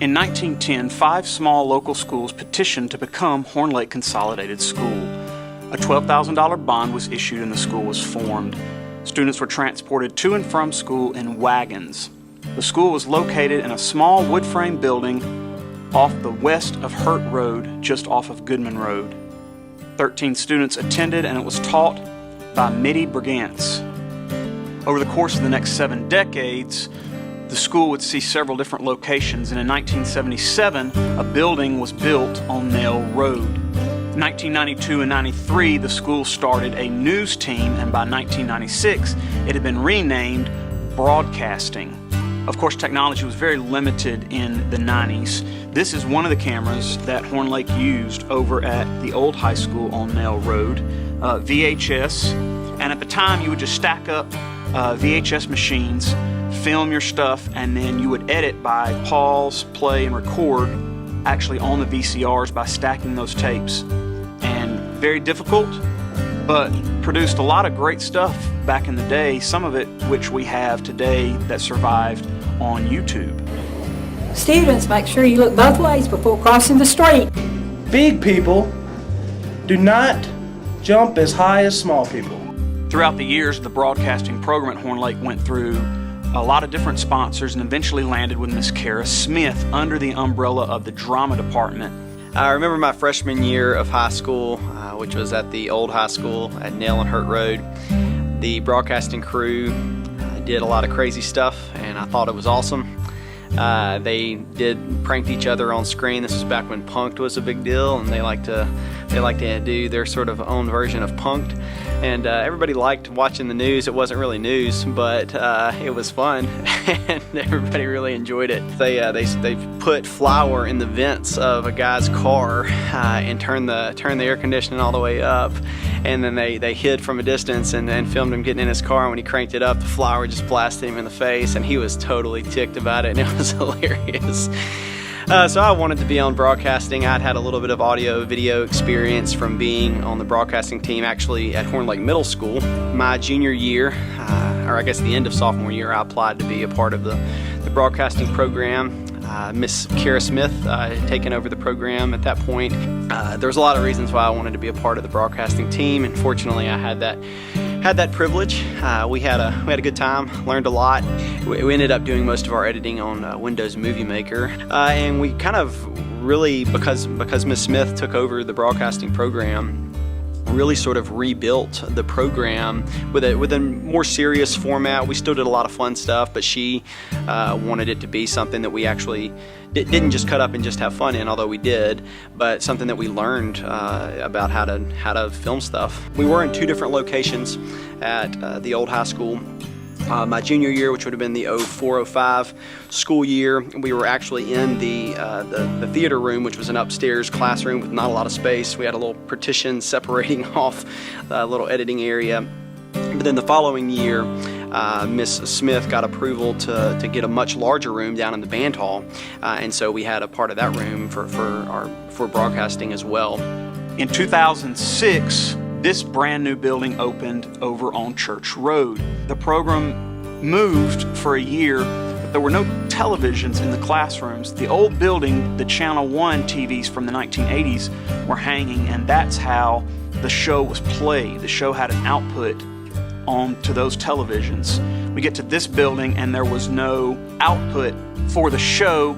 In 1910, 5 small local schools petitioned to become Horn Lake Consolidated School. A $12,000 bond was issued and the school was formed. Students were transported to and from school in wagons. The school was located in a small wood frame building off the west of Hurt Road, just off of Goodman Road. 13 students attended and it was taught by Mitty Brigance. Over the course of the next 7 decades, the school would see several different locations, and in 1977, a building was built on Nail Road. In 1992 and 93, the school started a news team, and by 1996, it had been renamed Broadcasting. Of course, technology was very limited in the 90s. This is one of the cameras that Horn Lake used over at the old high school on Nail Road, VHS, and at the time you would just stack up VHS machines, film your stuff, and then you would edit by pause, play, and record actually on the VCRs by stacking those tapes. And very difficult, but produced a lot of great stuff back in the day, some of it which we have today that survived on YouTube. Students, make sure you look both ways before crossing the street. Big people do not jump as high as small people. Throughout the years, the broadcasting program at Horn Lake went through a lot of different sponsors and eventually landed with Miss Kara Smith under the umbrella of the drama department. I remember my freshman year of high school, which was at the old high school at Nail and Hurt Road. The broadcasting crew did a lot of crazy stuff, and I thought it was awesome. They pranked each other on screen. This was back when Punk'd was a big deal, and they like to do their sort of own version of Punk'd. And everybody liked watching the news. It wasn't really news, but it was fun, and everybody really enjoyed it. They put flour in the vents of a guy's car and turned the air conditioning all the way up, and then they hid from a distance and filmed him getting in his car. And when he cranked it up, the flour just blasted him in the face, and he was totally ticked about it, and it was hilarious. So I wanted to be on broadcasting. I'd had a little bit of audio video experience from being on the broadcasting team actually at Horn Lake Middle School. My junior year, or I guess the end of sophomore year, I applied to be a part of the broadcasting program. Miss Kara Smith had taken over the program at that point. There was a lot of reasons why I wanted to be a part of the broadcasting team, and fortunately I had that privilege. We had a good time, learned a lot. We ended up doing most of our editing on Windows Movie Maker, and we kind of really, because Miss Smith took over the broadcasting program, really sort of rebuilt the program with a more serious format. We still did a lot of fun stuff, but she wanted it to be something that we actually didn't just cut up and just have fun in, although we did, but something that we learned about how to film stuff. We were in 2 different locations at the old high school. My junior year, which would have been the 04-05 school year, we were actually in the theater room, which was an upstairs classroom with not a lot of space. We had a little partition separating off a little editing area. But then the following year, Miss Smith got approval to get a much larger room down in the band hall, and so we had a part of that room for broadcasting as well. In 2006, this brand new building opened over on Church Road. The program moved for a year, but there were no televisions in the classrooms. The old building, the Channel 1 TVs from the 1980s were hanging, and that's how the show was played. The show had an output onto those televisions. We get to this building and there was no output for the show.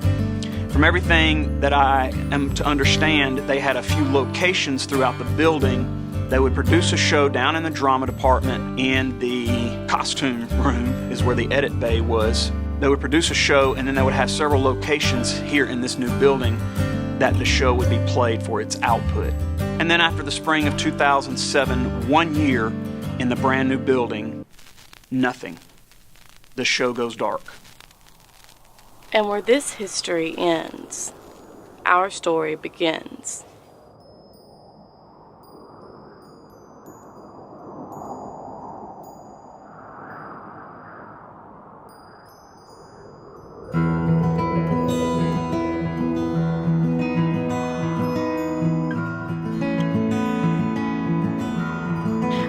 From everything that I am to understand, they had a few locations throughout the building. They would produce a show down in the drama department. In the costume room is where the edit bay was. They would produce a show, and then they would have several locations here in this new building that the show would be played for its output. And then after the spring of 2007, 1 year in the brand new building, nothing. The show goes dark. And where this history ends, our story begins.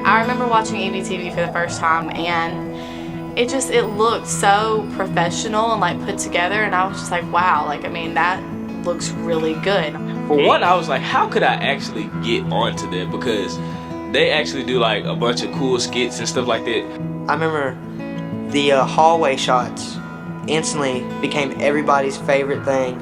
I remember watching EVTV for the first time, and it looked so professional and like put together, and I was just like, wow, like, I mean, that looks really good. For one, I was like, how could I actually get onto that? Because they actually do like a bunch of cool skits and stuff like that. I remember the hallway shots instantly became everybody's favorite thing.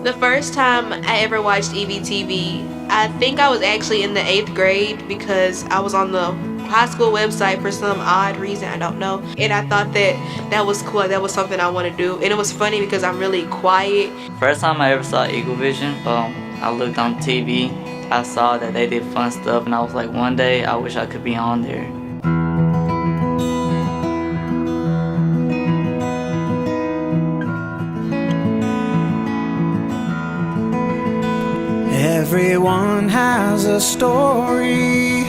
The first time I ever watched EVTV, I think I was actually in the 8th grade because I was on the high school website for some odd reason, I don't know. And I thought that was cool, that was something I want to do. And it was funny because I'm really quiet. First time I ever saw Eagle Vision, I looked on TV, I saw that they did fun stuff, and I was like, one day I wish I could be on there. Everyone has a story.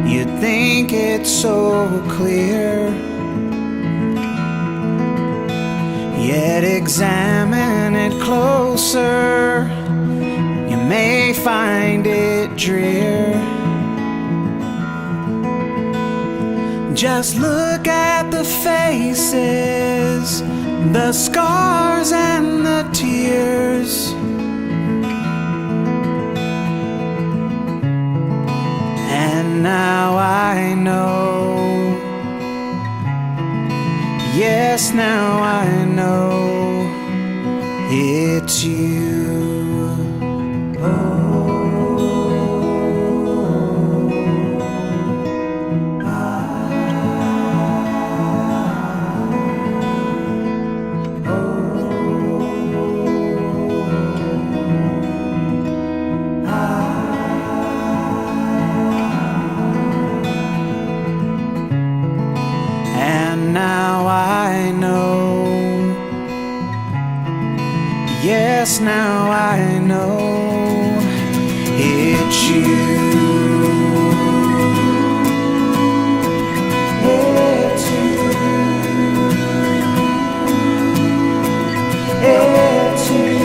You think it's so clear, yet examine it closer, you may find it drear. Just look at the faces, the scars and the tears. And now I know, yes, now I know it's you. Yes, now I know it's you. It's you. It's you.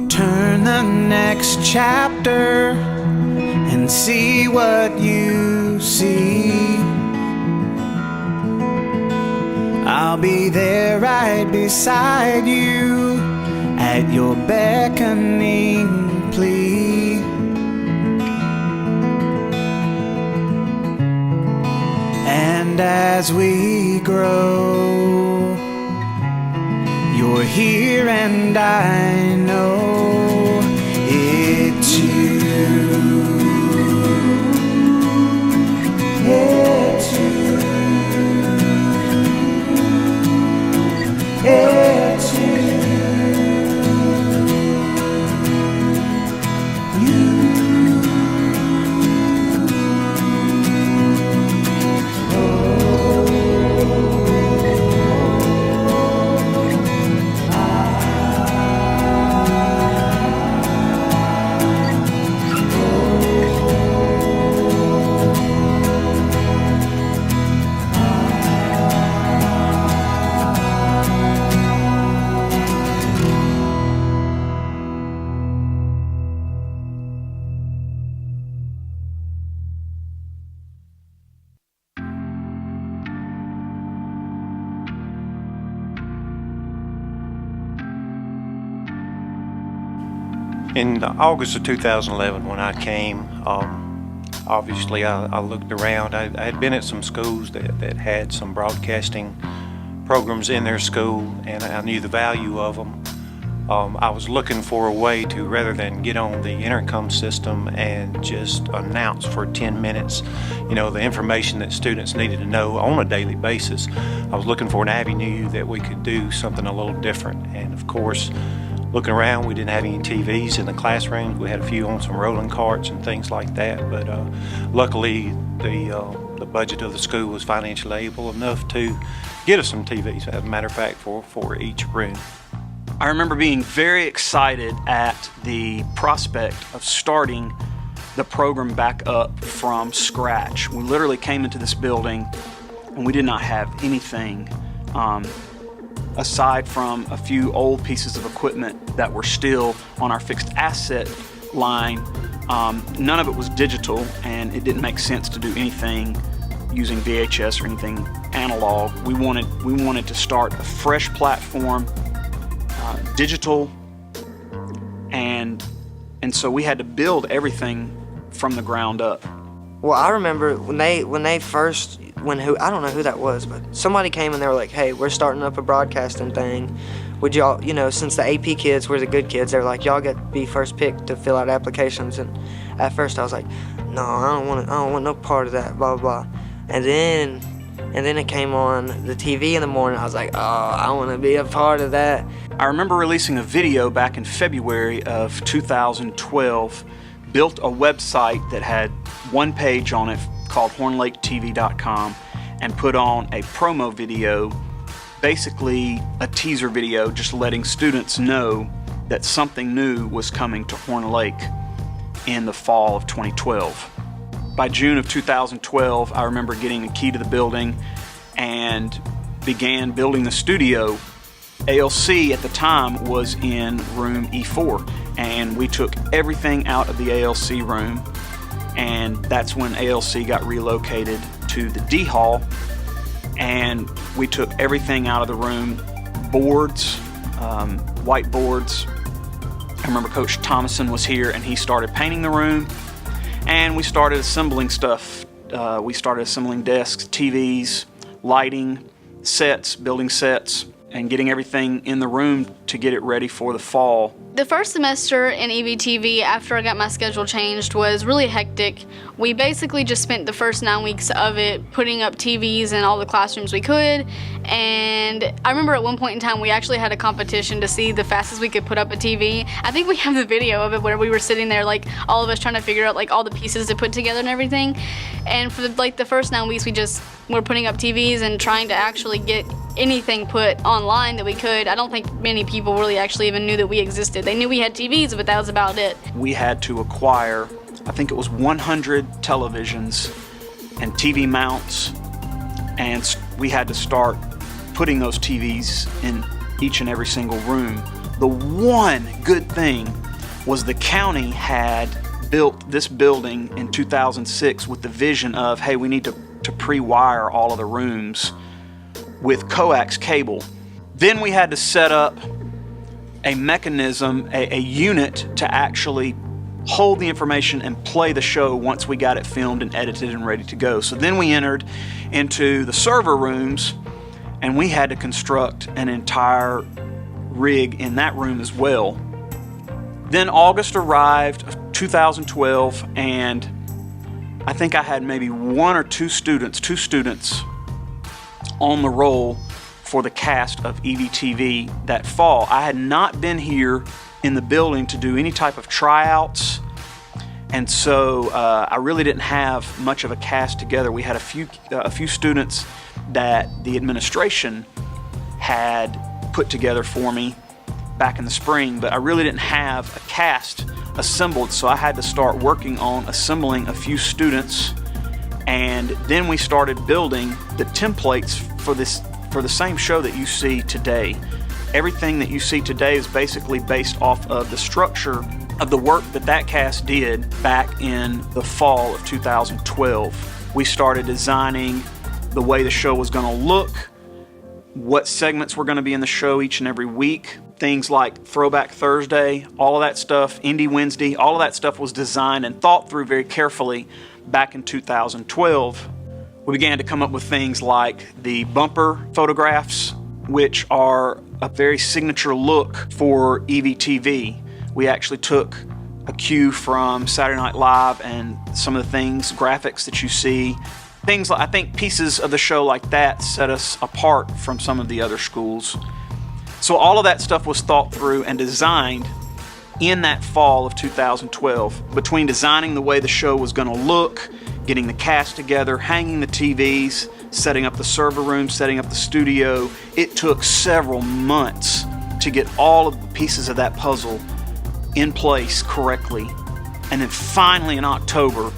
Turn the next chapter and see what you see. I'll be there right beside you at your beckoning plea. And as we grow, you're here and I know it's you. It's you. It's you. In August of 2011, when I came, obviously I looked around. I had been at some schools that had some broadcasting programs in their school, and I knew the value of them. I was looking for a way to, rather than get on the intercom system and just announce for 10 minutes, the information that students needed to know on a daily basis. I was looking for an avenue that we could do something a little different. And of course, looking around, we didn't have any TVs in the classrooms. We had a few on some rolling carts and things like that. But luckily, the budget of the school was financially able enough to get us some TVs, as a matter of fact, for each room. I remember being very excited at the prospect of starting the program back up from scratch. We literally came into this building and we did not have anything aside from a few old pieces of equipment that were still on our fixed asset line, none of it was digital, and it didn't make sense to do anything using VHS or anything analog. We wanted to start a fresh platform, digital, and so we had to build everything from the ground up. Well, I remember when they first, I don't know who that was, but somebody came and they were like, hey, we're starting up a broadcasting thing. Would y'all, since the AP kids were the good kids, they were like, y'all get to be first picked to fill out applications. And at first I was like, no, I don't want no part of that, blah, blah, blah. And then it came on the TV in the morning. I was like, oh, I want to be a part of that. I remember releasing a video back in February of 2012, built a website that had one page on it called hornlaketv.com, and put on a promo video, basically a teaser video, just letting students know that something new was coming to Horn Lake in the fall of 2012. By June of 2012, I remember getting the key to the building and began building the studio. ALC at the time was in room E4, and we took everything out of the ALC room, and that's when ALC got relocated to the D Hall, and we took everything out of the room, boards, whiteboards. I remember Coach Thomason was here, and he started painting the room, and we started assembling stuff. We started assembling desks, TVs, lighting, sets, building sets, and getting everything in the room to get it ready for the fall. The first semester in EVTV, after I got my schedule changed, was really hectic. We basically just spent the first 9 weeks of it putting up TVs in all the classrooms we could, and I remember at one point in time we actually had a competition to see the fastest we could put up a TV. I think we have the video of it where we were sitting there, like, all of us trying to figure out like all the pieces to put together and everything. And for the first 9 weeks we just were putting up TVs and trying to actually get anything put online that we could. I don't think many people really actually even knew that we existed. They knew we had TVs, but that was about it. We had to acquire, I think it was 100 televisions and TV mounts, and we had to start putting those TVs in each and every single room. The one good thing was the county had built this building in 2006 with the vision of, hey, we need to pre-wire all of the rooms with coax cable. Then we had to set up a mechanism, a unit to actually hold the information and play the show once we got it filmed and edited and ready to go. So then we entered into the server rooms, and we had to construct an entire rig in that room as well. Then August arrived of 2012, and I think I had maybe one or two students on the roll for the cast of EVTV that fall. I had not been here in the building to do any type of tryouts, and so I really didn't have much of a cast together. We had a few students that the administration had put together for me back in the spring, but I really didn't have a cast assembled, so I had to start working on assembling a few students, and then we started building the templates for the same show that you see today. Everything that you see today is basically based off of the structure of the work that cast did back in the fall of 2012. We started designing the way the show was going to look, what segments were going to be in the show each and every week. Things like Throwback Thursday, all of that stuff, Indie Wednesday, all of that stuff was designed and thought through very carefully back in 2012. We began to come up with things like the bumper photographs, which are a very signature look for EVTV. We actually took a cue from Saturday Night Live and some of the graphics that you see. Things like, I think pieces of the show like that set us apart from some of the other schools. So all of that stuff was thought through and designed in that fall of 2012. Between designing the way the show was going to look, getting the cast together, hanging the TVs, setting up the server room, setting up the studio, it took several months to get all of the pieces of that puzzle in place correctly. And then finally in October,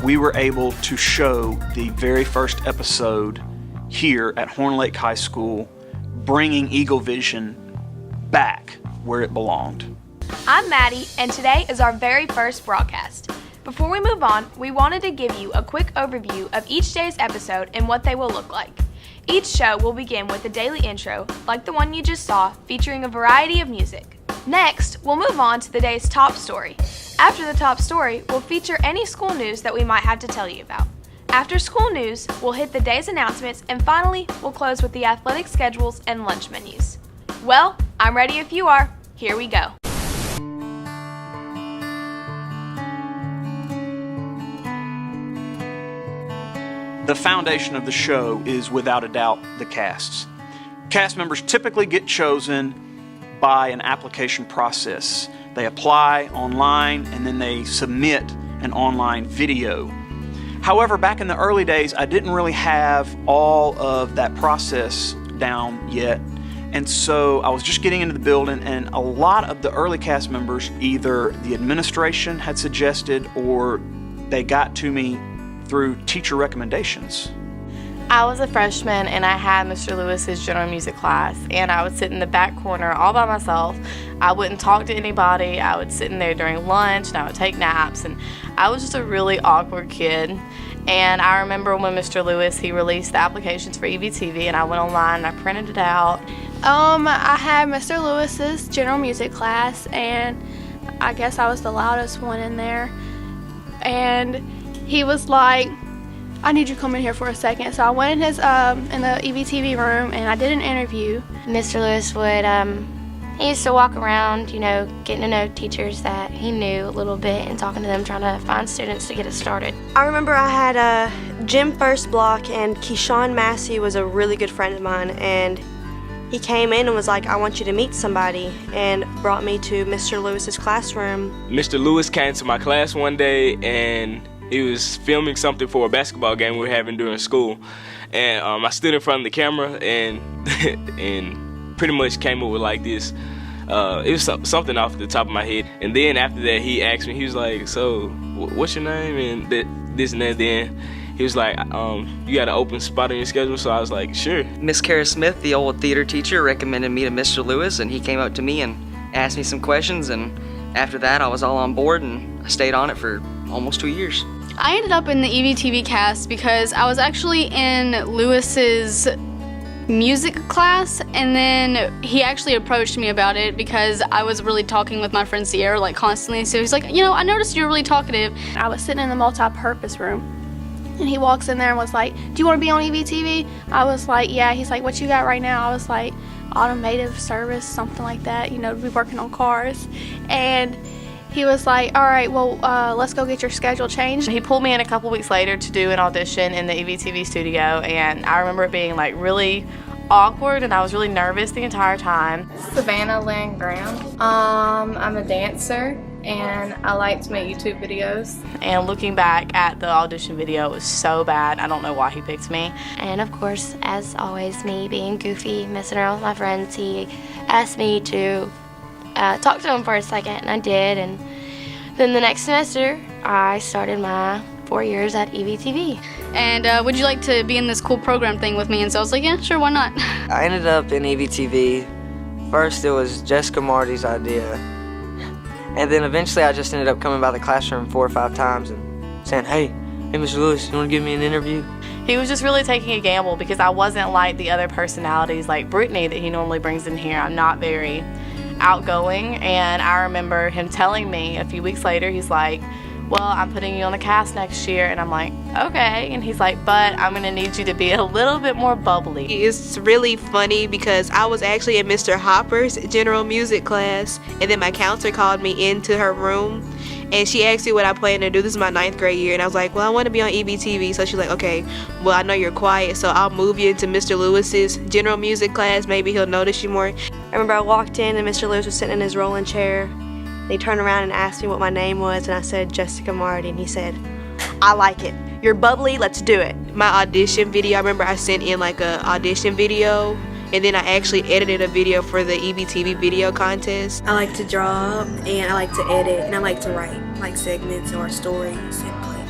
we were able to show the very first episode here at Horn Lake High School, bringing Eagle Vision back where it belonged. I'm Maddie, and today is our very first broadcast. Before we move on, we wanted to give you a quick overview of each day's episode and what they will look like. Each show will begin with a daily intro, like the one you just saw, featuring a variety of music. Next, we'll move on to the day's top story. After the top story, we'll feature any school news that we might have to tell you about. After school news, we'll hit the day's announcements, and finally, we'll close with the athletic schedules and lunch menus. Well, I'm ready if you are. Here we go. The foundation of the show is, without a doubt, the casts. Cast members typically get chosen by an application process. They apply online and then they submit an online video. However, back in the early days, I didn't really have all of that process down yet. And so I was just getting into the building, and a lot of the early cast members, either the administration had suggested or they got to me through teacher recommendations. I was a freshman and I had Mr. Lewis's general music class, and I would sit in the back corner all by myself. I wouldn't talk to anybody. I would sit in there during lunch and I would take naps, and I was just a really awkward kid. And I remember when Mr. Lewis, he released the applications for EVTV, and I went online and I printed it out. I had Mr. Lewis's general music class, and I guess I was the loudest one in there. And he was like, I need you to come in here for a second. So I went in his in the EVTV room and I did an interview. Mr. Lewis would he used to walk around, getting to know teachers that he knew a little bit and talking to them, trying to find students to get us started. I remember I had gym first block, and Keyshawn Massey was a really good friend of mine, and he came in and was like, I want you to meet somebody, and brought me to Mr. Lewis's classroom. Mr. Lewis came to my class one day and he was filming something for a basketball game we were having during school. And I stood in front of the camera and and pretty much came up with like this. It was something off the top of my head. And then after that, he asked me, he was like, so what's your name? And this and that. Then he was like, you got an open spot on your schedule? So I was like, sure. Miss Kara Smith, the old theater teacher, recommended me to Mr. Lewis, and he came up to me and asked me some questions, and after that I was all on board and I stayed on it for almost 2 years. I ended up in the EVTV cast because I was actually in Lewis's music class, and then he actually approached me about it because I was really talking with my friend Sierra like constantly. So he's like, I noticed you're really talkative. I was sitting in the multi-purpose room, and he walks in there and was like, do you want to be on EVTV? I was like, yeah. He's like, what you got right now? I was like, automotive service, something like that, to be working on cars. And he was like, all right, well, let's go get your schedule changed. He pulled me in a couple weeks later to do an audition in the EVTV studio, and I remember it being like really awkward, and I was really nervous the entire time. Savannah Lynn Graham. I'm a dancer, and I like to make YouTube videos. And looking back at the audition video, it was so bad. I don't know why he picked me. And of course, as always, me being goofy, messing around with my friends, he asked me to talk to him for a second, and I did. And then the next semester, I started my 4 years at EVTV. And would you like to be in this cool program thing with me? And so I was like, yeah, sure, why not? I ended up in EVTV. First, it was Jessica Marty's idea. And then eventually, I just ended up coming by the classroom 4 or 5 times and saying, hey, Mr. Lewis, you want to give me an interview? He was just really taking a gamble because I wasn't like the other personalities like Brittany that he normally brings in here. I'm not very outgoing, and I remember him telling me a few weeks later, he's like, well, I'm putting you on the cast next year, and I'm like, okay, and he's like, but I'm gonna need you to be a little bit more bubbly. It's really funny because I was actually in Mr. Hopper's general music class, and then my counselor called me into her room, and she asked me what I plan to do. This is my 9th grade year, and I was like, well, I want to be on EVTV. So she's like, okay, well, I know you're quiet, so I'll move you into Mr. Lewis's general music class. Maybe he'll notice you more. I remember I walked in and Mr. Lewis was sitting in his rolling chair, and he turned around and asked me what my name was, and I said Jessica Marty, and he said, I like it. You're bubbly, let's do it. My audition video, I remember I sent in like a audition video, and then I actually edited a video for the EVTV video contest. I like to draw, and I like to edit, and I like to write, like segments or stories.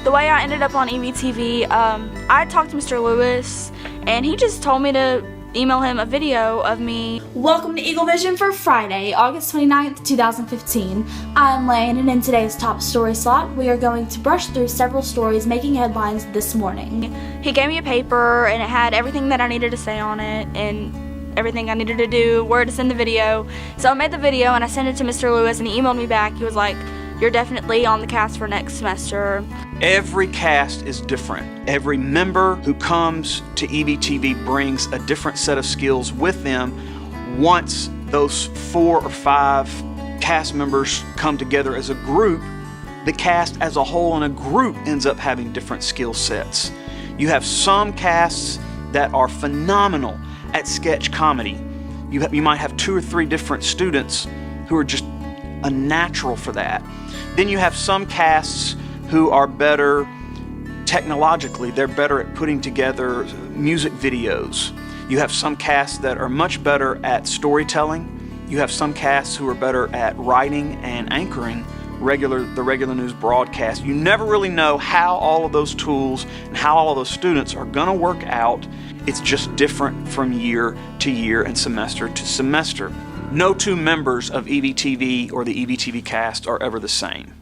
The way I ended up on EVTV, I talked to Mr. Lewis, and he just told me to email him a video of me. Welcome to Eagle Vision for Friday, August 29th, 2015. I'm Lane, and in today's top story slot, we are going to brush through several stories making headlines this morning. He gave me a paper and it had everything that I needed to say on it and everything I needed to do, where to send the video. So I made the video and I sent it to Mr. Lewis and he emailed me back. He was like, "You're definitely on the cast for next semester." Every cast is different. Every member who comes to EVTV brings a different set of skills with them. Once those 4 or 5 cast members come together as a group, the cast as a whole in a group ends up having different skill sets. You have some casts that are phenomenal at sketch comedy. You might have 2 or 3 different students who are just a natural for that. Then you have some casts who are better technologically. They're better at putting together music videos. You have some casts that are much better at storytelling. You have some casts who are better at writing and anchoring the regular news broadcast. You never really know how all of those tools and how all of those students are going to work out. It's just different from year to year and semester to semester. No 2 members of EVTV or the EVTV cast are ever the same.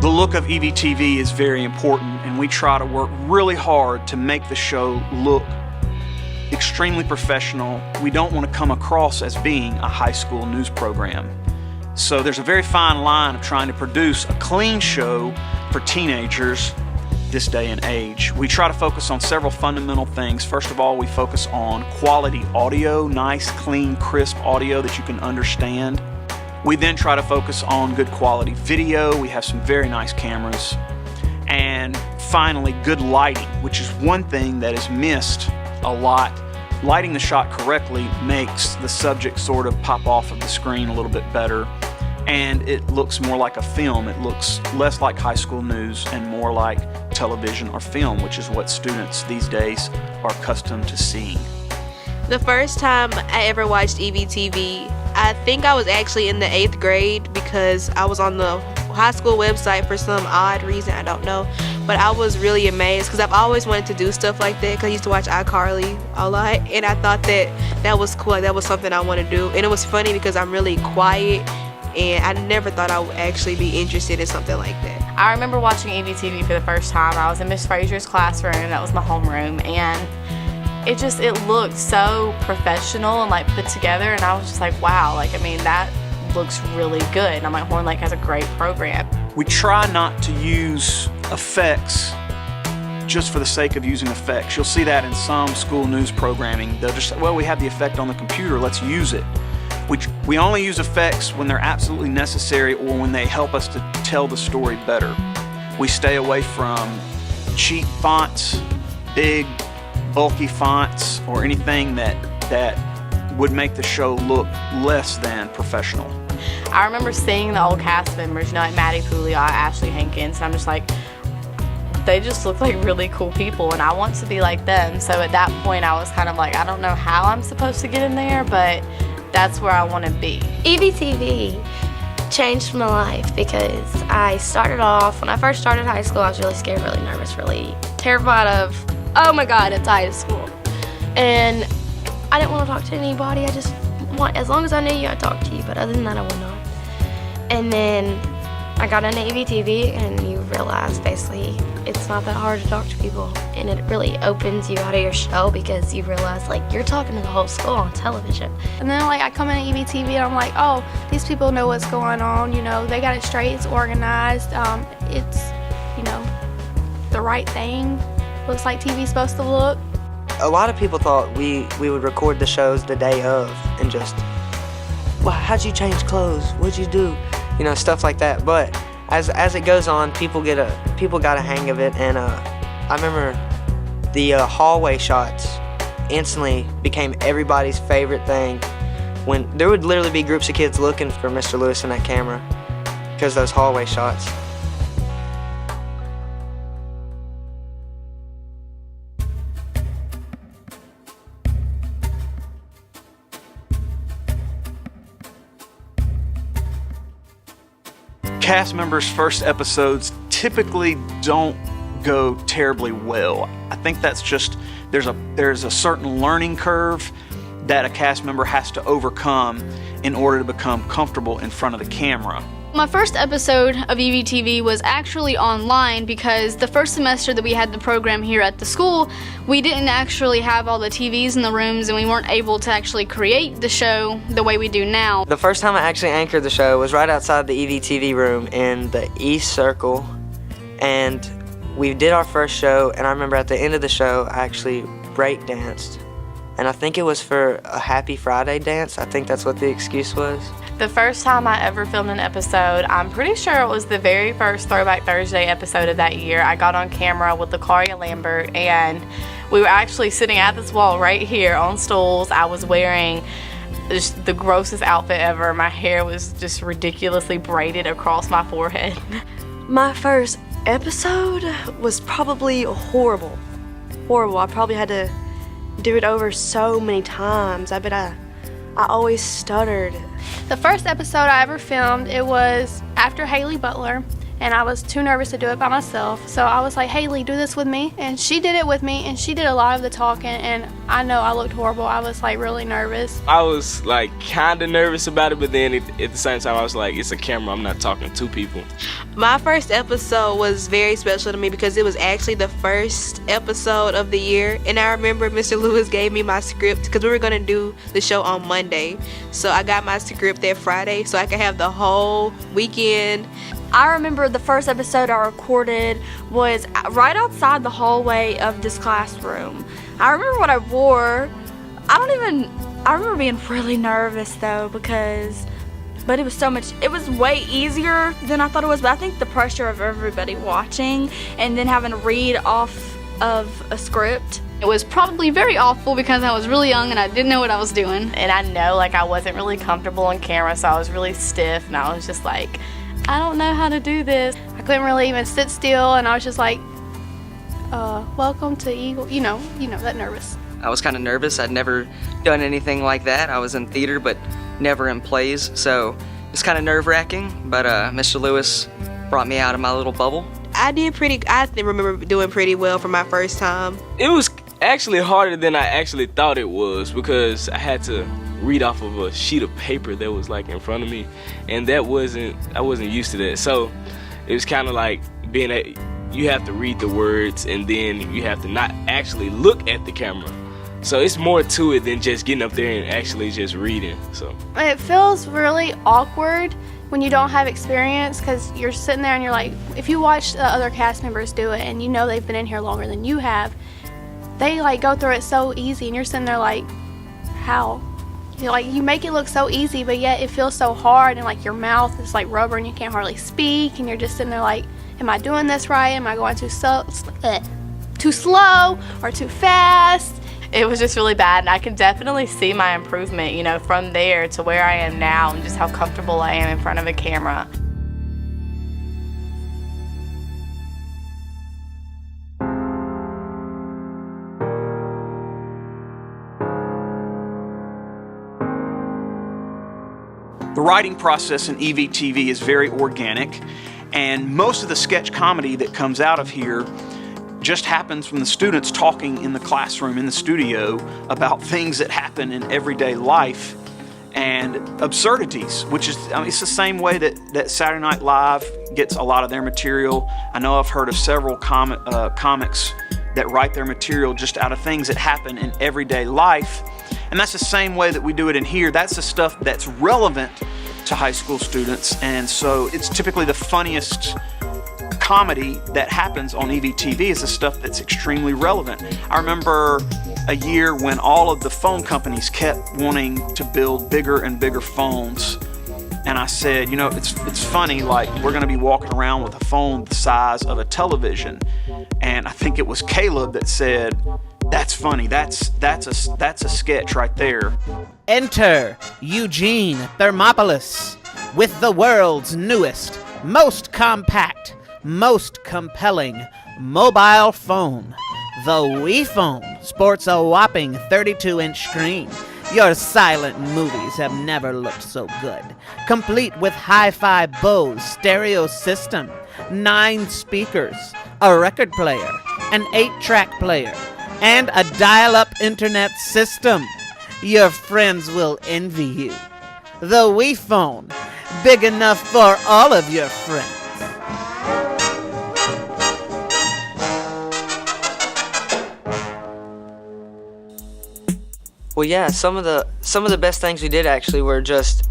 The look of EVTV is very important, and we try to work really hard to make the show look extremely professional. We don't want to come across as being a high school news program. So there's a very fine line of trying to produce a clean show for teenagers this day and age. We try to focus on several fundamental things. First of all, we focus on quality audio, nice, clean, crisp audio that you can understand. We then try to focus on good quality video. We have some very nice cameras. And finally, good lighting, which is one thing that is missed a lot. Lighting the shot correctly makes the subject sort of pop off of the screen a little bit better, and it looks more like a film. It looks less like high school news and more like television or film, which is what students these days are accustomed to seeing. The first time I ever watched EVTV, I think I was actually in the 8th grade because I was on the high school website for some odd reason, I don't know. But I was really amazed because I've always wanted to do stuff like that because I used to watch iCarly a lot, and I thought that was cool, like that was something I want to do. And it was funny because I'm really quiet, and I never thought I would actually be interested in something like that. I remember watching EVTV for the first time. I was in Miss Frazier's classroom, that was my homeroom, and it looked so professional and like put together, and I was just like, wow, like, I mean, that looks really good. And I'm like, Horn Lake has a great program. We try not to use effects just for the sake of using effects. You'll see that in some school news programming. They'll just say, well, we have the effect on the computer, let's use it. We only use effects when they're absolutely necessary or when they help us to tell the story better. We stay away from cheap fonts, big, bulky fonts, or anything that would make the show look less than professional. I remember seeing the old cast members, like Maddie Pouliot, Ashley Hankins, and I'm just like, they just look like really cool people, and I want to be like them. So at that point, I was kind of like, I don't know how I'm supposed to get in there, but that's where I want to be. EVTV changed my life because I started off, when I first started high school, I was really scared, really nervous, really terrified of, oh my God, it's high school. And I didn't want to talk to anybody. I just want, as long as I knew you, I'd talk to you, but other than that, I would not. And then I got into EVTV, and you realize basically it's not that hard to talk to people, and it really opens you out of your shell because you realize like you're talking to the whole school on television. And then like I come into EVTV and I'm like, oh, these people know what's going on, you know, they got it straight, it's organized, it's, you know, the right thing, looks like TV's supposed to look. A lot of people thought we would record the shows the day of and just, well, how'd you change clothes? What'd you do? You know, stuff like that. But as it goes on, people got a hang of it, and I remember the hallway shots instantly became everybody's favorite thing. When there would literally be groups of kids looking for Mr. Lewis in that camera because those hallway shots. Cast members' first episodes typically don't go terribly well. I think that's just, there's a certain learning curve that a cast member has to overcome in order to become comfortable in front of the camera. My first episode of EVTV was actually online because the first semester that we had the program here at the school, we didn't actually have all the TVs in the rooms and we weren't able to actually create the show the way we do now. The first time I actually anchored the show was right outside the EVTV room in the East Circle, and we did our first show, and I remember at the end of the show I actually break danced. And I think it was for a Happy Friday dance. I think that's what the excuse was. The first time I ever filmed an episode, I'm pretty sure it was the very first Throwback Thursday episode of that year. I got on camera with Lacaria Lambert, and we were actually sitting at this wall right here on stools. I was wearing just the grossest outfit ever. My hair was just ridiculously braided across my forehead. My first episode was probably horrible. Horrible. I probably had to do it over so many times. I bet I always stuttered. The first episode I ever filmed, it was after Haley Butler, and I was too nervous to do it by myself. So I was like, Haley, do this with me. And she did it with me, and she did a lot of the talking, and I know I looked horrible. I was like really nervous. I was like kind of nervous about it, but then at the same time I was like, it's a camera, I'm not talking to people. My first episode was very special to me because it was actually the first episode of the year, and I remember Mr. Lewis gave me my script because we were going to do the show on Monday. So I got my script that Friday so I could have the whole weekend. I remember the first episode I recorded was right outside the hallway of this classroom. I remember what I wore. I remember being really nervous though but it was way easier than I thought it was. But I think the pressure of everybody watching and then having to read off of a script. It was probably very awful because I was really young and I didn't know what I was doing. And I know I wasn't really comfortable on camera, so I was really stiff, and I was just like, I don't know how to do this. I couldn't really even sit still, and I was just like, welcome to Eagle, you know, that nervous. I was kind of nervous. I'd never done anything like that. I was in theater, but never in plays, so it's kind of nerve-wracking, but Mr. Lewis brought me out of my little bubble. I remember doing pretty well for my first time. It was actually harder than I actually thought it was because I had to read off of a sheet of paper that was like in front of me, and I wasn't used to that. So it was kind of like you have to read the words and then you have to not actually look at the camera. So it's more to it than just getting up there and actually just reading. So it feels really awkward when you don't have experience because you're sitting there and you're like, if you watch the other cast members do it and you know they've been in here longer than you have, they like go through it so easy, and you're sitting there like, how? You make it look so easy, but yet it feels so hard, and like your mouth is like rubber and you can't hardly speak, and you're just sitting there like, am I doing this right? Am I going too slow or too fast? It was just really bad, and I can definitely see my improvement, from there to where I am now and just how comfortable I am in front of a camera. The writing process in EVTV is very organic, and most of the sketch comedy that comes out of here just happens from the students talking in the classroom, in the studio, about things that happen in everyday life and absurdities, which is, it's the same way that Saturday Night Live gets a lot of their material. I know I've heard of several comics that write their material just out of things that happen in everyday life. And that's the same way that we do it in here. That's the stuff that's relevant to high school students. And so it's typically the funniest comedy that happens on EVTV is the stuff that's extremely relevant. I remember a year when all of the phone companies kept wanting to build bigger and bigger phones. And I said, it's funny, like we're gonna be walking around with a phone the size of a television. And I think it was Caleb that said, that's funny, that's a sketch right there. Enter Eugene Thermopolis with the world's newest, most compact, most compelling mobile phone. The Wii Phone sports a whopping 32-inch screen. Your silent movies have never looked so good. Complete with hi-fi Bose stereo system, 9 speakers, a record player, an 8-track player, and a dial-up internet system. Your friends will envy you. The Wii Phone, big enough for all of your friends. Well, yeah, some of the best things we did actually were just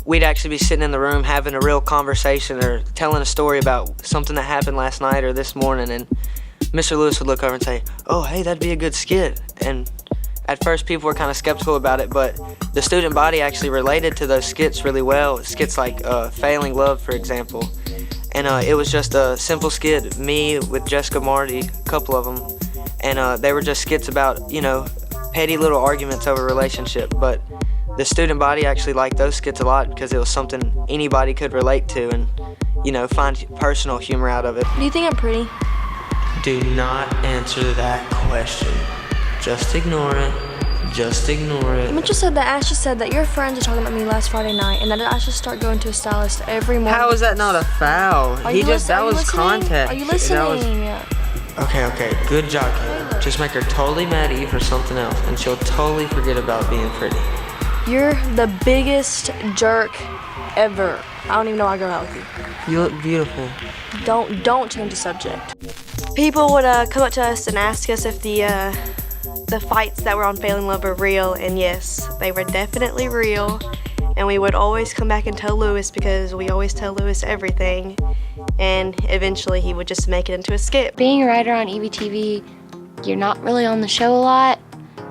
we'd actually be sitting in the room having a real conversation or telling a story about something that happened last night or this morning, and Mr. Lewis would look over and say, "Oh, hey, that'd be a good skit." And at first people were kind of skeptical about it, but the student body actually related to those skits really well. Skits like Failing Love, for example. And it was just a simple skit, me with Jessica Marty, a couple of them. And they were just skits about, you know, petty little arguments over relationship. But the student body actually liked those skits a lot because it was something anybody could relate to and, you know, find personal humor out of it. Do you think I'm pretty? Do not answer that question. Just ignore it. Just ignore it. Mitchell said that Ashley said that your friends were talking about me last Friday night and that I should start going to a stylist every morning. How is that not a foul? Are you That was contact. Are you listening? Okay, good job, Caleb. Just make her totally mad at you for something else, and she'll totally forget about being pretty. You're the biggest jerk ever. I don't even know why I go out with you. You look beautiful. Don't change the subject. People would come up to us and ask us if the fights that were on Failing Love were real, and yes, they were definitely real. And we would always come back and tell Lewis because we always tell Lewis everything. And eventually he would just make it into a skit. Being a writer on EVTV, you're not really on the show a lot.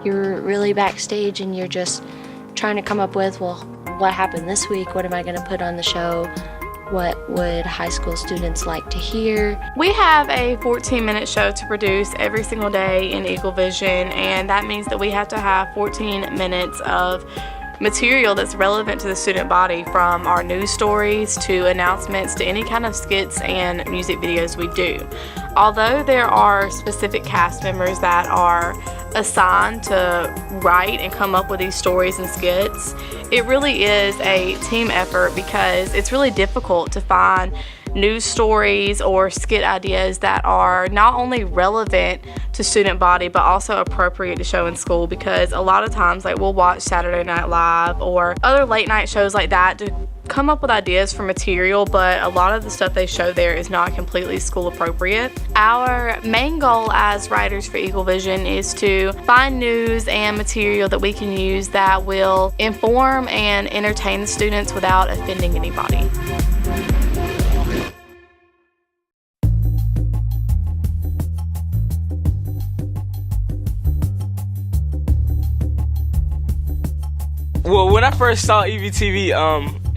You're really backstage and you're just trying to come up with, well, what happened this week? What am I going to put on the show? What would high school students like to hear? We have a 14-minute show to produce every single day in Eagle Vision, and that means that we have to have 14 minutes of material that's relevant to the student body, from our news stories to announcements to any kind of skits and music videos we do. Although there are specific cast members that are assigned to write and come up with these stories and skits, it really is a team effort because it's really difficult to find news stories or skit ideas that are not only relevant to student body but also appropriate to show in school, because a lot of times like we'll watch Saturday Night Live or other late night shows like that to come up with ideas for material, but a lot of the stuff they show there is not completely school appropriate. Our main goal as writers for Eagle Vision is to find news and material that we can use that will inform and entertain the students without offending anybody. Well, when I first saw EVTV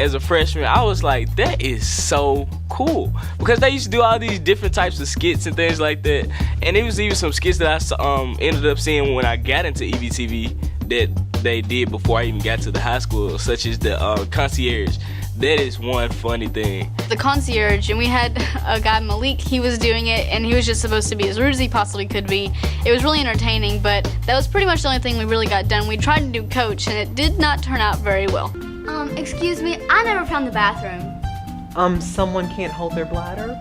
as a freshman, I was like, that is so cool. Because they used to do all these different types of skits and things like that. And it was even some skits that I ended up seeing when I got into EVTV that they did before I even got to the high school, such as the concierge. That is one funny thing. The concierge, and we had a guy, Malik, he was doing it, and he was just supposed to be as rude as he possibly could be. It was really entertaining, but that was pretty much the only thing we really got done. We tried to do coach, and it did not turn out very well. Excuse me, I never found the bathroom. Someone can't hold their bladder?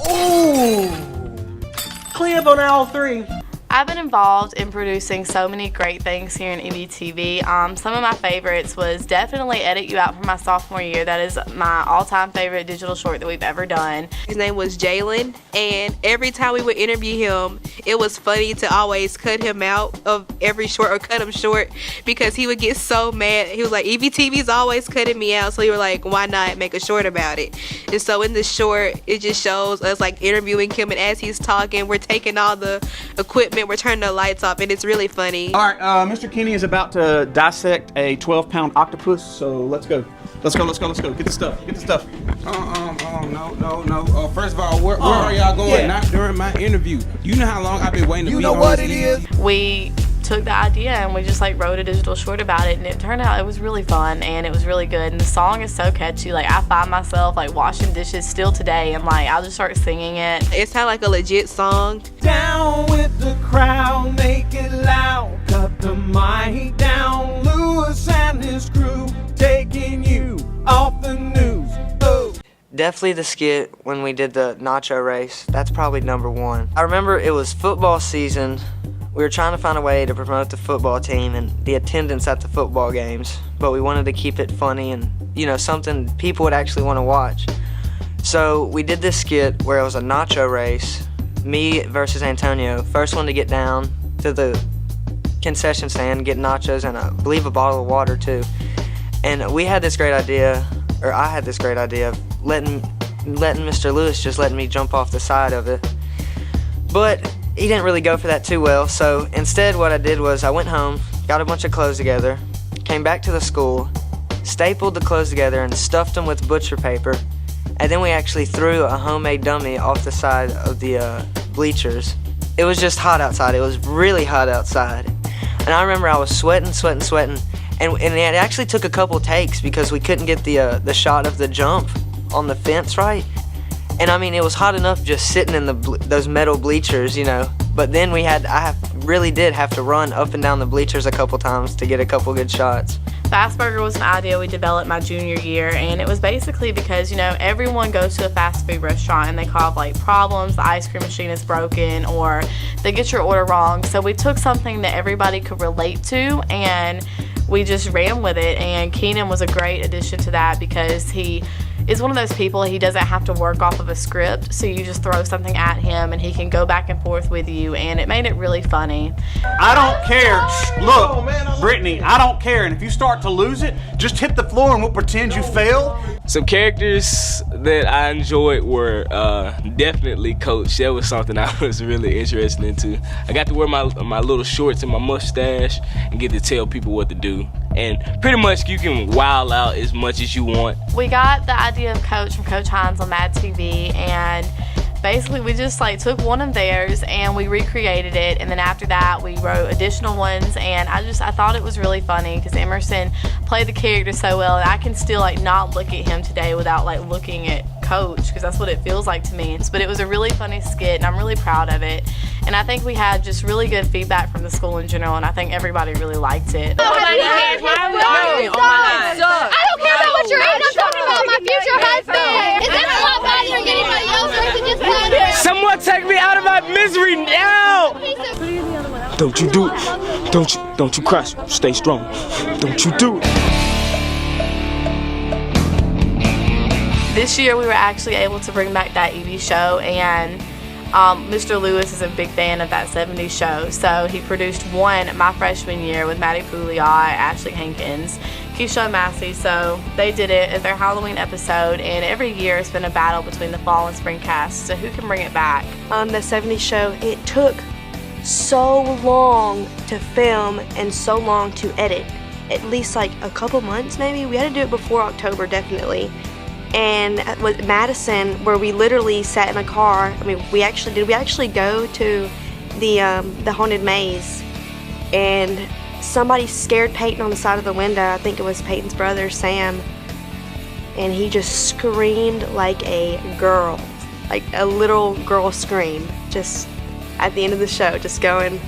Ooh! Clamp on all 3. I've been involved in producing so many great things here in EVTV. Some of my favorites was definitely Edit You Out for my sophomore year. That is my all-time favorite digital short that we've ever done. His name was Jalen, and every time we would interview him, it was funny to always cut him out of every short or cut him short because he would get so mad. He was like, EVTV's always cutting me out, so we were like, why not make a short about it? And so in this short, it just shows us like interviewing him, and as he's talking, we're taking all the equipment, we're turning the lights off, and it's really funny. All right, Mr. Kenny is about to dissect a 12-pound octopus, so let's go. Let's go. Get the stuff. No. First of all, where are y'all going? Yeah. Not during my interview. You know how long I've been waiting to be on TV? We took the idea and we just like wrote a digital short about it, and it turned out it was really fun and it was really good, and the song is so catchy. Like I find myself like washing dishes still today and like I'll just start singing it. It sounded like a legit song. Down with the crowd, make it loud, cut the mic down. Lewis and his crew taking you off the news. Oh. Definitely the skit when we did the nacho race. That's probably number one. I remember it was football season. We were trying to find a way to promote the football team and the attendance at the football games, but we wanted to keep it funny and, you know, something people would actually want to watch. So we did this skit where it was a nacho race, me versus Antonio. First one to get down to the concession stand, get nachos and I believe a bottle of water too. And we had this great idea, or I had this great idea of letting Mr. Lewis just letting me jump off the side of it. But he didn't really go for that too well, so instead what I did was I went home, got a bunch of clothes together, came back to the school, stapled the clothes together and stuffed them with butcher paper, and then we actually threw a homemade dummy off the side of the bleachers. It was just hot outside. It was really hot outside. And I remember I was sweating, and it actually took a couple takes because we couldn't get the shot of the jump on the fence right. And I mean, it was hot enough just sitting in those metal bleachers, you know. But then I really did have to run up and down the bleachers a couple times to get a couple good shots. Fast Burger was an idea we developed my junior year, and it was basically because, you know, everyone goes to a fast food restaurant and they call up like problems, the ice cream machine is broken, or they get your order wrong. So we took something that everybody could relate to and we just ran with it, and Keenan was a great addition to that because he is one of those people, he doesn't have to work off of a script, so you just throw something at him and he can go back and forth with you, and it made it really funny. I don't care. Look, Brittany, I don't care, and if you start to lose it, just hit the floor and we'll pretend you fell. Some characters that I enjoyed were definitely Coach. That was something I was really interested into. I got to wear my little shorts and my mustache and get to tell people what to do. And pretty much you can wild out as much as you want. We got the idea of Coach from Coach Hines on Mad TV, and basically we just like took one of theirs and we recreated it, and then after that we wrote additional ones, and I thought it was really funny because Emerson played the character so well, and I can still like not look at him today without like looking at Coach, because that's what it feels like to me. But it was a really funny skit and I'm really proud of it, and I think we had just really good feedback from the school in general, and I think everybody really liked it. Oh my God. I don't care about what you're eating, I'm talking about my future husband. Is that a lot better than anybody else, or is it just better? Someone take me out of my misery now! Don't you do it. Don't you crash. Stay strong. Don't you do it. This year we were actually able to bring back that EV show, and Mr. Lewis is a big fan of that 70s show, so he produced one my freshman year with Maddie Pouliot, Ashley Hankins, Keisha Massey. So they did it as their Halloween episode, and every year it's been a battle between the fall and spring cast, so who can bring it back? The 70s show, it took so long to film and so long to edit, at least like a couple months maybe. We had to do it before October, definitely. And with Madison, where we literally sat in a car. I mean, we actually go to the haunted maze, and somebody scared Peyton on the side of the window. I think it was Peyton's brother, Sam, and he just screamed like a girl, like a little girl scream, just at the end of the show, just going.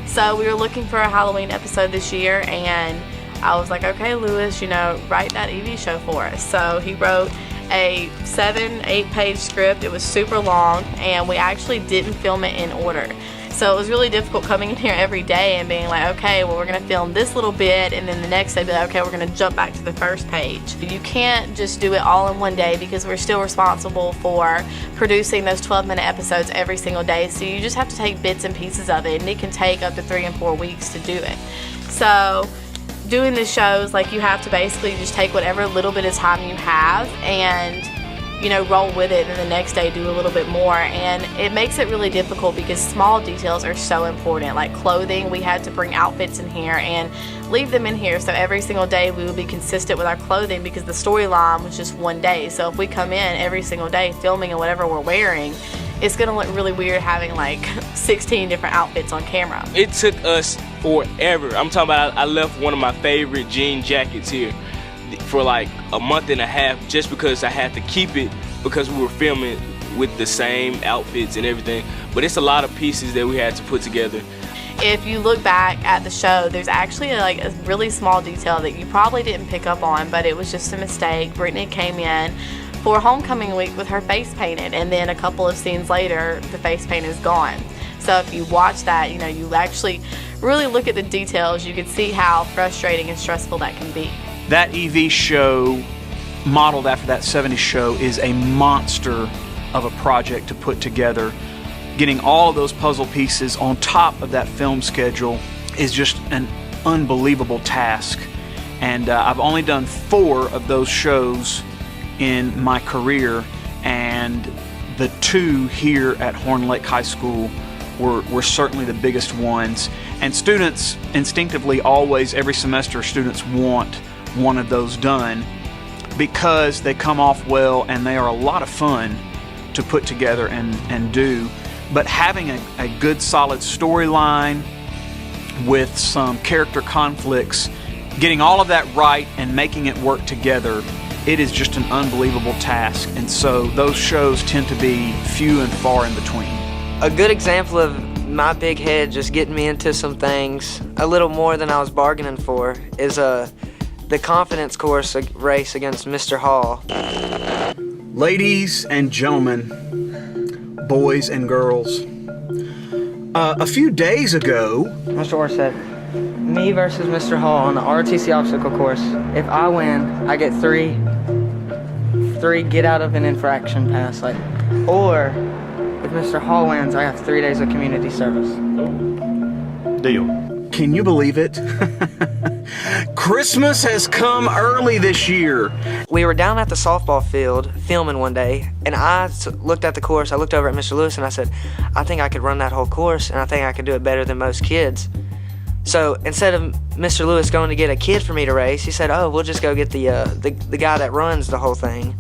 So we were looking for a Halloween episode this year, and I was like, okay, Lewis, you know, write that EV show for us. So he wrote a 7-8 page script. It was super long, and we actually didn't film it in order. So it was really difficult coming in here every day and being like, okay, well, we're gonna film this little bit, and then the next day be like, okay, we're gonna jump back to the first page. You can't just do it all in one day because we're still responsible for producing those 12-minute episodes every single day. So you just have to take bits and pieces of it, and it can take up to 3 and 4 weeks to do it. So doing the shows, like, you have to basically just take whatever little bit of time you have and, you know, roll with it, and the next day do a little bit more. And it makes it really difficult because small details are so important. Like clothing, we had to bring outfits in here and leave them in here, so every single day we would be consistent with our clothing because the storyline was just one day. So if we come in every single day filming in whatever we're wearing, it's gonna look really weird having like 16 different outfits on camera. It took us forever. I'm talking about, I left one of my favorite jean jackets here for like a month and a half just because I had to keep it because we were filming with the same outfits and everything. But it's a lot of pieces that we had to put together. If you look back at the show, there's actually like a really small detail that you probably didn't pick up on, but it was just a mistake. Brittany came in for homecoming week with her face painted, and then a couple of scenes later, the face paint is gone. So if you watch that, you know, you actually really look at the details, you can see how frustrating and stressful that can be. That EV show, modeled after that 70s show, is a monster of a project to put together. Getting all of those puzzle pieces on top of that film schedule is just an unbelievable task. And I've only done 4 of those shows in my career, and the 2 here at Horn Lake High School were certainly the biggest ones. And students instinctively always, every semester, students want one of those done because they come off well and they are a lot of fun to put together and do. But having a good solid storyline with some character conflicts, getting all of that right and making it work together, it is just an unbelievable task. And so those shows tend to be few and far in between. A good example of my big head just getting me into some things a little more than I was bargaining for is the confidence course race against Mr. Hall. Ladies and gentlemen, boys and girls, a few days ago, Mr. Orr said, me versus Mr. Hall on the ROTC obstacle course. If I win, I get three get out of an infraction pass, or if Mr. Hall wins, I have 3 days of community service. Deal. Can you believe it? Christmas has come early this year. We were down at the softball field filming one day, and I looked at the course. I looked over at Mr. Lewis and I said, I think I could run that whole course, and I think I could do it better than most kids. So instead of Mr. Lewis going to get a kid for me to race, he said, oh, we'll just go get the guy that runs the whole thing.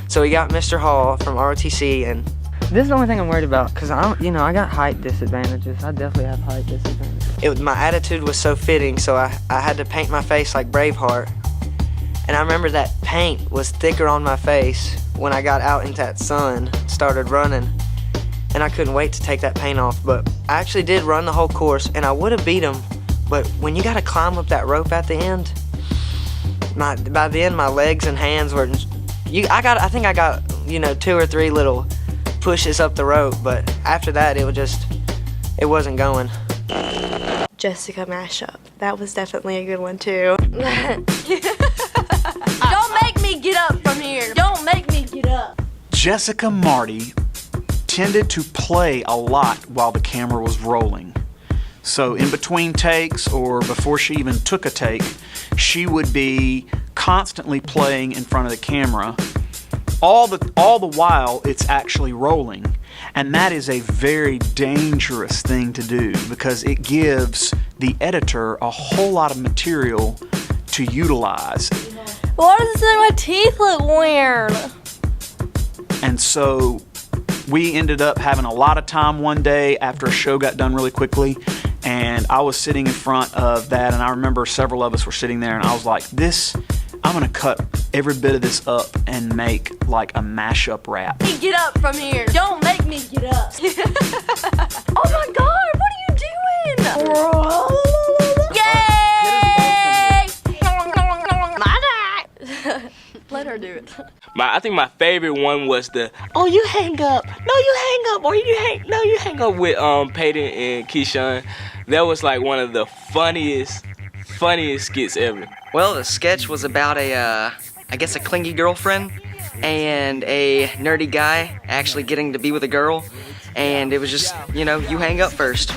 So we got Mr. Hall from ROTC, and this is the only thing I'm worried about, because I got height disadvantages. I definitely have height disadvantages. My attitude was so fitting, so I had to paint my face like Braveheart. And I remember that paint was thicker on my face when I got out into that sun, started running. And I couldn't wait to take that paint off. But I actually did run the whole course, and I would have beat him. But when you got to climb up that rope at the end, by the end my legs and hands were. I think I got 2 or 3 little pushes up the rope, but after that it wasn't going. Jessica mashup. That was definitely a good one too. Don't make me get up from here. Don't make me get up. Jessica Marty tended to play a lot while the camera was rolling. So in between takes or before she even took a take, she would be constantly playing in front of the camera. All the while it's actually rolling. And that is a very dangerous thing to do because it gives the editor a whole lot of material to utilize. Why does it say my teeth look weird? And so we ended up having a lot of time one day after a show got done really quickly, and I was sitting in front of that, and I remember several of us were sitting there, and I was like, I'm gonna cut every bit of this up and make like a mashup rap. Get up from here. Don't make me get up. Oh my God, what are you doing? Yay! Let her do it. I think my favorite one was oh, you hang up. No, you hang up. Or you hang up with Peyton and Keyshawn. That was like one of the funniest skits ever. Well, the sketch was about a clingy girlfriend and a nerdy guy actually getting to be with a girl. And it was just, you hang up first.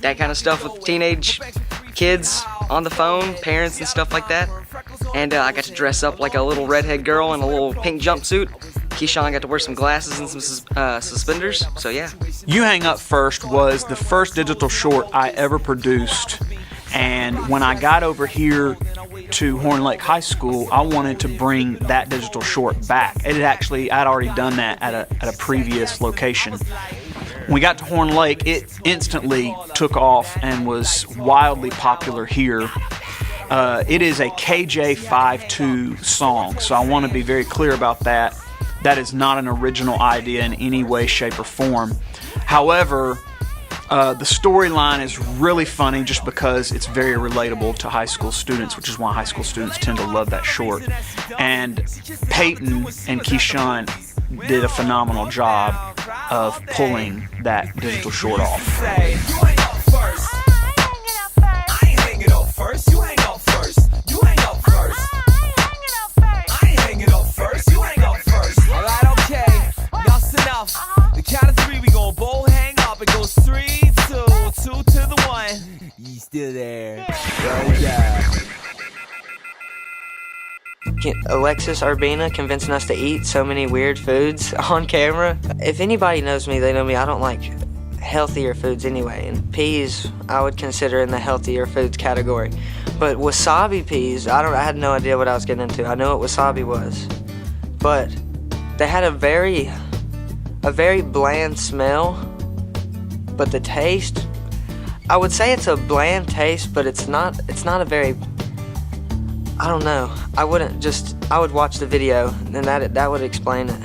That kind of stuff with teenage kids on the phone, parents and stuff like that. And I got to dress up like a little redhead girl in a little pink jumpsuit. Keyshawn got to wear some glasses and some suspenders, so yeah. You Hang Up First was the first digital short I ever produced, And when I got over here to Horn Lake High School, I wanted to bring that digital short back. I'd already done that at a previous location. When we got to Horn Lake, it instantly took off and was wildly popular here. It is a KJ52 song, so I want to be very clear about that. That is not an original idea in any way, shape, or form. However, the storyline is really funny just because it's very relatable to high school students, which is why high school students tend to love that short. And Peyton and Keyshawn did a phenomenal job of pulling that digital short off. The count of three, we gon' both hang up. It goes 3, 2, 2 to the 1. You still there? Alexis Urbina convincing us to eat so many weird foods on camera. If anybody knows me, they know me. I don't like healthier foods anyway, and peas I would consider in the healthier foods category. But wasabi peas, I had no idea what I was getting into. I know what wasabi was, but they had a very bland smell, but the taste, I would say it's a bland taste, but it's not a very, I don't know. I would watch the video and that would explain it,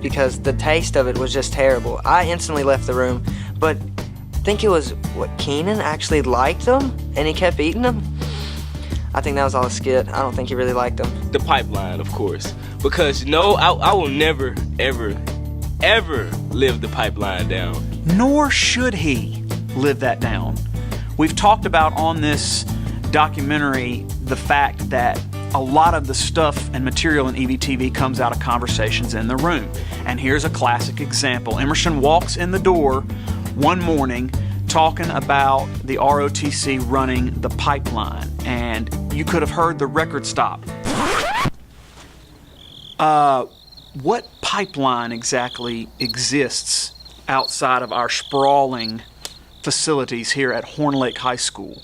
because the taste of it was just terrible. I instantly left the room, but I think it was Keenan actually liked them and he kept eating them. I think that was all a skit. I don't think he really liked them. The pipeline, of course, because I will never, ever live the pipeline down. Nor should he live that down. We've talked about on this documentary the fact that a lot of the stuff and material in EVTV comes out of conversations in the room. And here's a classic example. Emerson walks in the door one morning talking about the ROTC running the pipeline, and you could have heard the record stop. What pipeline exactly exists outside of our sprawling facilities here at Horn Lake High School?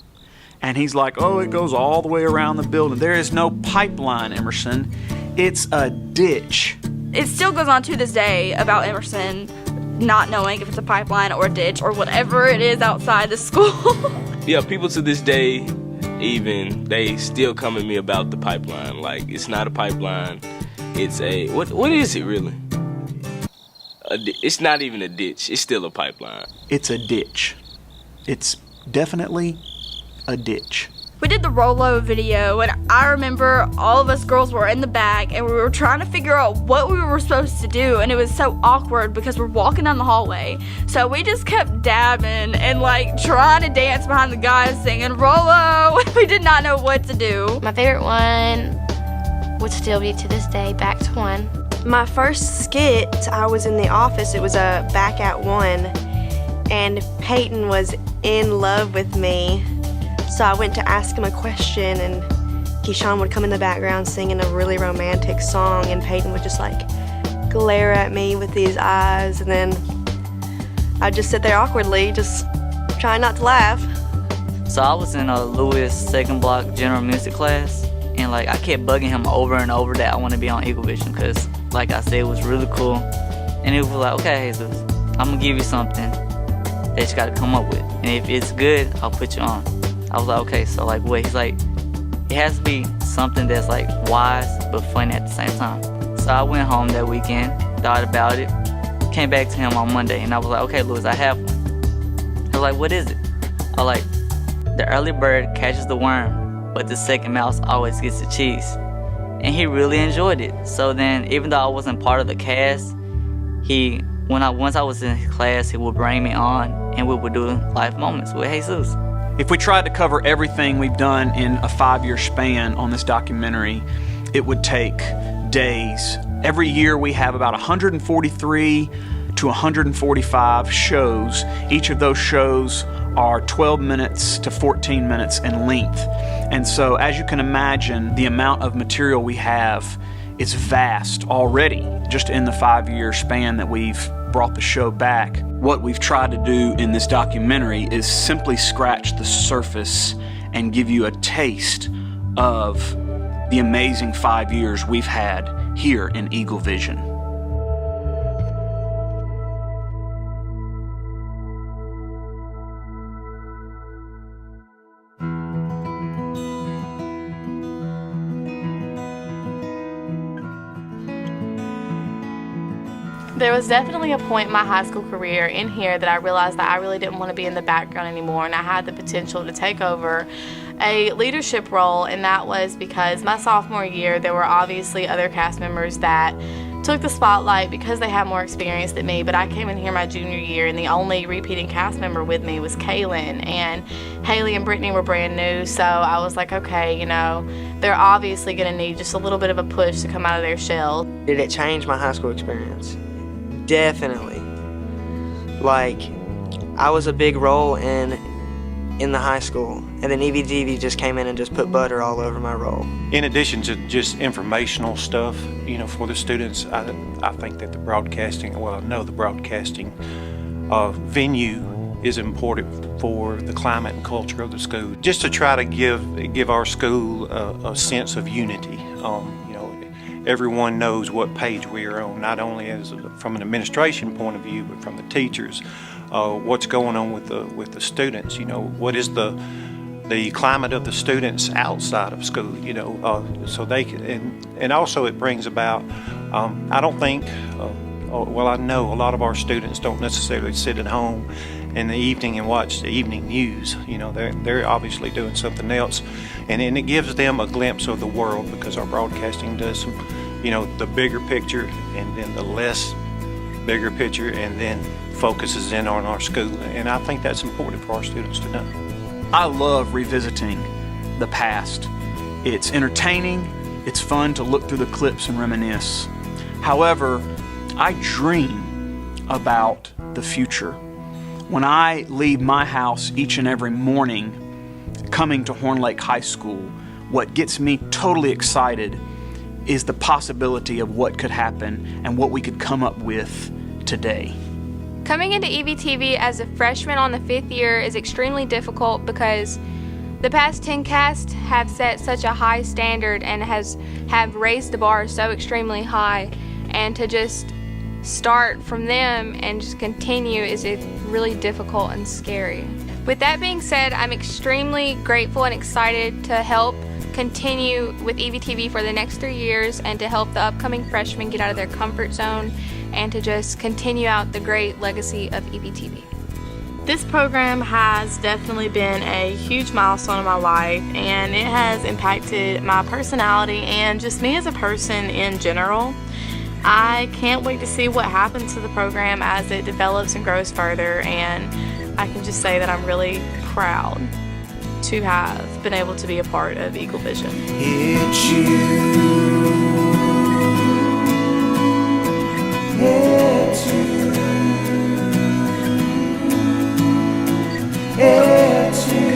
And he's like, oh, it goes all the way around the building. There is no pipeline, Emerson. It's a ditch. It still goes on to this day about Emerson not knowing if it's a pipeline or a ditch or whatever it is outside the school. Yeah, people to this day, even, they still come at me about the pipeline. Like, it's not a pipeline. It's a, what is it really? It's not even a ditch. It's still a pipeline. It's a ditch. It's definitely a ditch. We did the Rolo video, and I remember all of us girls were in the back, and we were trying to figure out what we were supposed to do, and it was so awkward because we're walking down the hallway. So we just kept dabbing and like trying to dance behind the guys singing Rolo. We did not know what to do. My favorite one would still be to this day, Back to One. My first skit, I was in the office. It was a Back at One, and Peyton was in love with me. So I went to ask him a question, and Keyshawn would come in the background singing a really romantic song, and Peyton would just like glare at me with these eyes, and then I'd just sit there awkwardly, just trying not to laugh. So I was in a Lewis second block general music class, and like I kept bugging him over and over that I want to be on Eagle Vision, because like I said, it was really cool. And he was like, okay, Jesus, I'm gonna give you something that you gotta come up with, and if it's good, I'll put you on. I was like, okay, so like what? He's like, it has to be something that's like wise but funny at the same time. So I went home that weekend, thought about it, came back to him on Monday, and I was like, okay, Louis, I have one. He was like, what is it? I was like, the early bird catches the worm, but the second mouse always gets the cheese. And he really enjoyed it. So then, even though I wasn't part of the cast, once I was in his class, he would bring me on, and we would do live moments with Jesus. If we tried to cover everything we've done in a 5-year span on this documentary, it would take days. Every year we have about 143 to 145 shows. Each of those shows are 12 minutes to 14 minutes in length. And so, as you can imagine, the amount of material we have is vast already, just in the 5-year span that we've brought the show back. What we've tried to do in this documentary is simply scratch the surface and give you a taste of the amazing 5 years we've had here in Eagle Vision. There was definitely a point in my high school career in here that I realized that I really didn't want to be in the background anymore, and I had the potential to take over a leadership role, and that was because my sophomore year there were obviously other cast members that took the spotlight because they had more experience than me, but I came in here my junior year and the only repeating cast member with me was Kaylin, and Haley and Brittany were brand new, so I was like, okay, you know, they're obviously going to need just a little bit of a push to come out of their shell. Did it change my high school experience? Definitely. Like, I was a big role in the high school, and then EVTV just came in and just put butter all over my role. In addition to just informational stuff, you know, for the students, I think that the broadcasting venue is important for the climate and culture of the school. Just to try to give our school a sense of unity. Everyone knows what page we are on, not only from an administration point of view, but from the teachers. What's going on with the students? You know, what is the climate of the students outside of school? You know, so they can, and also it brings about. I don't think. Well, I know a lot of our students don't necessarily sit at home in the evening and watch the evening news. You know, they're obviously doing something else, and it gives them a glimpse of the world, because our broadcasting does some, you know, the bigger picture and then the less bigger picture, and then focuses in on our school, and I think that's important for our students to know. I love revisiting the past. It's entertaining, it's fun to look through the clips and reminisce. However, I dream about the future. When I leave my house each and every morning coming to Horn Lake High School, what gets me totally excited is the possibility of what could happen and what we could come up with today. Coming into EVTV as a freshman on the 5th year is extremely difficult because the past 10 casts have set such a high standard and have raised the bar so extremely high, and to just start from them and just continue is really difficult and scary. With that being said, I'm extremely grateful and excited to help continue with EVTV for the next 3 years and to help the upcoming freshmen get out of their comfort zone and to just continue out the great legacy of EVTV. This program has definitely been a huge milestone in my life, and it has impacted my personality and just me as a person in general. I can't wait to see what happens to the program as it develops and grows further, and I can just say that I'm really proud to have been able to be a part of Eagle Vision. It's you. It's you. It's you.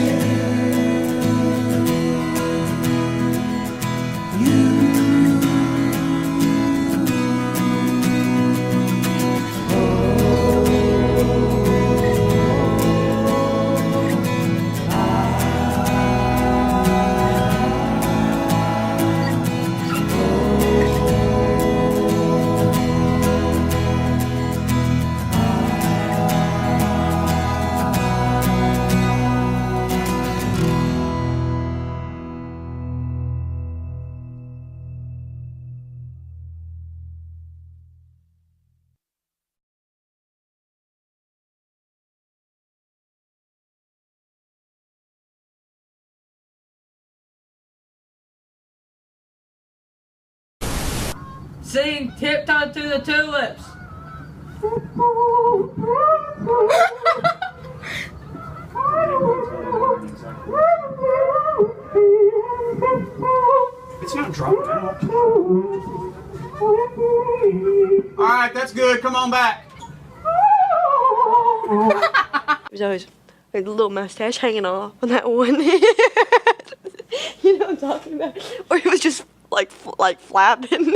Sing Tiptoe Through the Tulips. It's not dropped out. All right, that's good. Come on back. There's always a little mustache hanging off on that one. You know what I'm talking about? Or it was just like flapping.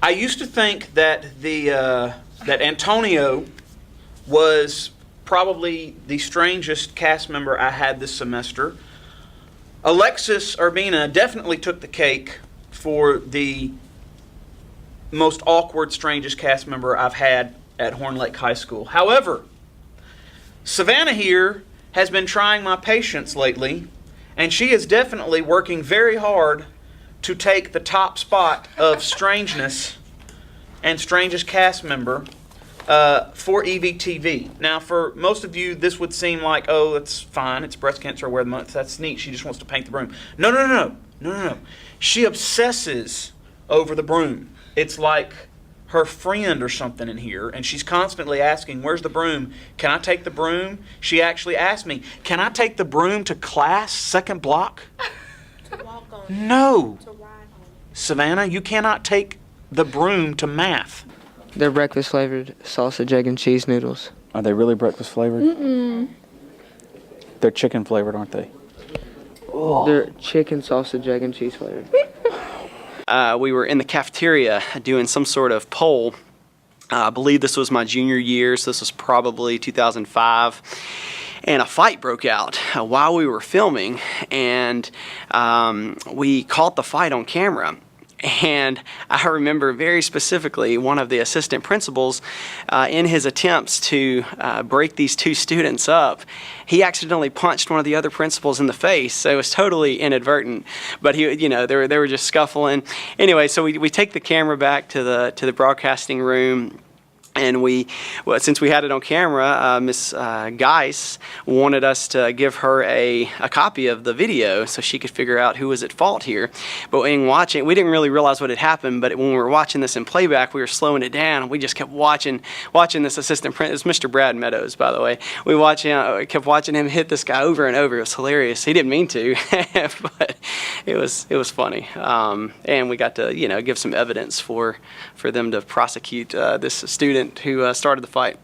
I used to think that that Antonio was probably the strangest cast member I had this semester. Alexis Urbina definitely took the cake for the most awkward, strangest cast member I've had at Horn Lake High School. However, Savannah here has been trying my patience lately, and she is definitely working very hard to take the top spot of strangeness and strangest cast member for EVTV. Now, for most of you, this would seem like, oh, that's fine. It's Breast Cancer Awareness Month. That's neat. She just wants to paint the broom. No. She obsesses over the broom. It's like her friend or something in here, and she's constantly asking, where's the broom? Can I take the broom? She actually asked me, can I take the broom to class, second block? No. Savannah, you cannot take the broom to math. They're breakfast flavored sausage, egg, and cheese noodles. Are they really breakfast flavored? Mm-mm. They're chicken flavored, aren't they? Oh. They're chicken, sausage, egg, and cheese flavored. We were in the cafeteria doing some sort of poll. I believe this was my junior year, so this was probably 2005. And a fight broke out while we were filming, and we caught the fight on camera. And I remember very specifically one of the assistant principals, in his attempts to break these two students up, he accidentally punched one of the other principals in the face. So it was totally inadvertent, but they were just scuffling. Anyway, so we take the camera back to the broadcasting room. And since we had it on camera, Miss Geis wanted us to give her a copy of the video so she could figure out who was at fault here. But in watching, we didn't really realize what had happened. But when we were watching this in playback, we were slowing it down. And we just kept watching this assistant principal. It's Mr. Brad Meadows, by the way. We kept watching him hit this guy over and over. It was hilarious. He didn't mean to, but it was funny. And we got to give some evidence for them to prosecute this student who started the fight.